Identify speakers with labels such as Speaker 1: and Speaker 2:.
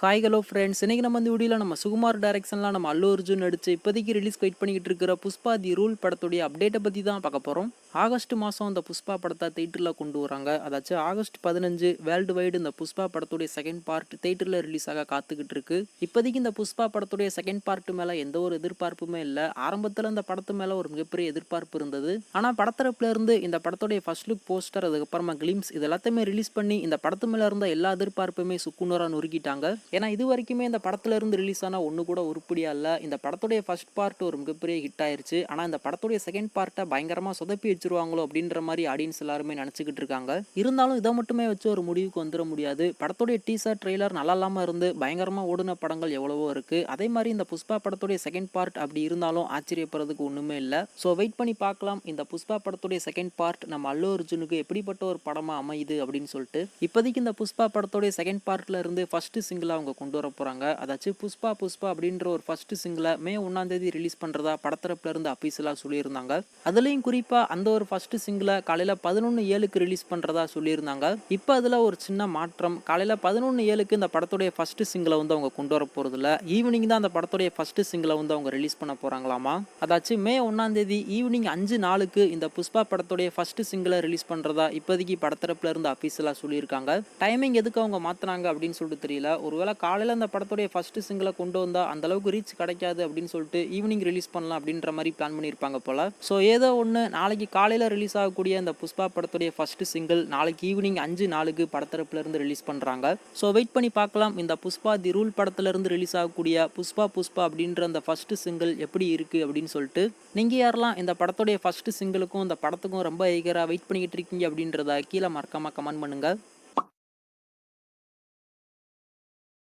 Speaker 1: Hi hello friends, இன்னைக்கு நம்ம இந்த வீடியோவில் நம்ம சுகுமார் டைரக்ஷன்லாம் நம்ம அல்லு அர்ஜுன் நடிச்சு இப்போதைக்கு ரிலீஸ் வெயிட் பண்ணிக்கிட்டு இருக்கிற புஷ்பா தி ரூல் படத்துடைய அப்டேட்டை பற்றி தான் பார்க்க போகிறோம். ஆகஸ்ட் மாதம் இந்த புஷ்பா படத்தை தேட்டரில் கொண்டு வராங்க. அதாச்சும் ஆகஸ்ட் 15 வேர்ல்டு வைடு இந்த புஷ்பா படத்துடைய செகண்ட் பார்ட் தேட்டரில் ரிலீஸ் ஆக காத்துக்கிட்டு இருக்கு. இப்போதைக்கு இந்த புஷ்பா படத்துடைய செகண்ட் பார்ட் மேலே எந்த ஒரு எதிர்பார்ப்புமே இல்லை. ஆரம்பத்தில் இந்த படத்து மேலே ஒரு மிகப்பெரிய எதிர்பார்ப்பு இருந்தது. ஆனால் படத்தரப்புல இருந்து இந்த படத்துடைய ஃபர்ஸ்ட் லுக் போஸ்டர், அதுக்கப்புறமா கிளிம்ஸ் இது எல்லாத்தையுமே ரிலீஸ் பண்ணி இந்த படத்து மேலே இருந்த எல்லா எதிர்பார்ப்புமே சுக்குநூறாக நொறுக்கிட்டாங்க. ஏன்னா இது வரைக்குமே இந்த படத்துல இருந்து ரிலீஸ் ஆன ஒன்று கூட உருப்படியா இல்லை. இந்த படத்துடைய ஃபர்ஸ்ட் பார்ட் ஒரு மிகப்பெரிய ஹிட் ஆயிருச்சு. ஆனால் இந்த படத்துடைய செகண்ட் பார்ட்டை பயங்கரமாக சொதப்பி வச்சிருவாங்களோ அப்படின்ற மாதிரி ஆடியன்ஸ் எல்லாருமே நினச்சிக்கிட்டு இருக்காங்க. இருந்தாலும் இதை மட்டுமே வச்சு ஒரு முடிவுக்கு வந்துட முடியாது. படத்துடைய டீசர் ட்ரெய்லர் நல்லா இல்லாமல் இருந்து பயங்கரமாக ஓடின படங்கள் எவ்வளவோ இருக்கு. அதே மாதிரி இந்த புஷ்பா படத்துடைய செகண்ட் பார்ட் அப்படி இருந்தாலும் ஆச்சரியப்படுறதுக்கு ஒன்றுமே இல்லை. ஸோ வெயிட் பண்ணி பார்க்கலாம் இந்த புஷ்பா படத்துடைய செகண்ட் பார்ட் நம்ம அல்லு அர்ஜுனுக்கு எப்படிப்பட்ட ஒரு படமாக அமையுது அப்படின்னு சொல்லிட்டு. இப்போதைக்கு இந்த புஷ்பா படத்துடைய செகண்ட் பார்ட்ல இருந்து ஃபர்ஸ்ட் சிங்கிள் அவங்க கொண்டு வர போறாங்க. அதாச்சும் புஷ்பா புஷ்பா அப்படின்ற ஒரு ஃபர்ஸ்ட் சிங்கிளை மே 1 ரிலீஸ் பண்றதா படத்தரப்புல இருந்து அபிஷியலா சொல்லியிருந்தாங்க. அதுலயும் குறிப்பா அந்த ஒரு ஃபர்ஸ்ட் சிங்கிளை காலையில 11:07 ரிலீஸ் பண்றதா சொல்லியிருந்தாங்க. இப்போ அதுல ஒரு சின்ன மாற்றம். காலையில 11:07 இந்த படத்துடைய ஃபர்ஸ்ட் சிங்கிளை வந்து அவங்க கொண்டு வர போறது இல்ல. ஈவினிங் தான் அந்த படத்துடைய ஃபர்ஸ்ட் சிங்கிளை வந்து அவங்க ரிலீஸ் பண்ண போறாங்களாமா. அதாச்சும் மே 1 ஈவினிங் 5:04 இந்த புஷ்பா படத்துடைய ஃபர்ஸ்ட் சிங்கிளை ரிலீஸ் பண்றதா இப்போதைக்கு படத்தரப்புல இருந்து அபிஷியலா சொல்லியிருக்காங்க. டைமிங் எதுக்கு அவங்க மாத்தினாங்க அப்படின்னு சொல்லிட்டு தெரியல. ஒருவேளை காலையில் அந்த படத்துடைய ஃபர்ஸ்ட் சிங்கிளை கொண்டு வந்தால் அந்த அளவுக்கு ரீச் கிடைக்காது அப்படின்னு சொல்லிட்டு ஈவினிங் ரிலீஸ் பண்ணலாம் அப்படின்ற மாதிரி பிளான் பண்ணியிருப்பாங்க போல. ஸோ ஏதோ ஒன்று நாளைக்கு காலையில் ரிலீஸ் ஆகக்கூடிய அந்த புஷ்பா படத்துடைய ஃபர்ஸ்ட் சிங்கிள் நாளைக்கு ஈவினிங் 5:04 படத்தரப்புல இருந்து ரிலீஸ் பண்ணுறாங்க. ஸோ வெயிட் பண்ணி பார்க்கலாம் இந்த புஷ்பா தி ரூல் படத்துல இருந்து ரிலீஸ் ஆகக்கூடிய புஷ்பா புஷ்பா அப்படின்ற அந்த ஃபர்ஸ்ட் சிங்கிள் எப்படி இருக்கு அப்படின்னு சொல்லிட்டு. நீங்கள் யாரெல்லாம் இந்த படத்துடைய ஃபர்ஸ்ட் சிங்கிளுக்கும் இந்த படத்துக்கும் ரொம்ப ஈகராக வெயிட் பண்ணிக்கிட்டு இருக்கீங்க அப்படின்றத கீழே மறக்காம கமெண்ட் பண்ணுங்க.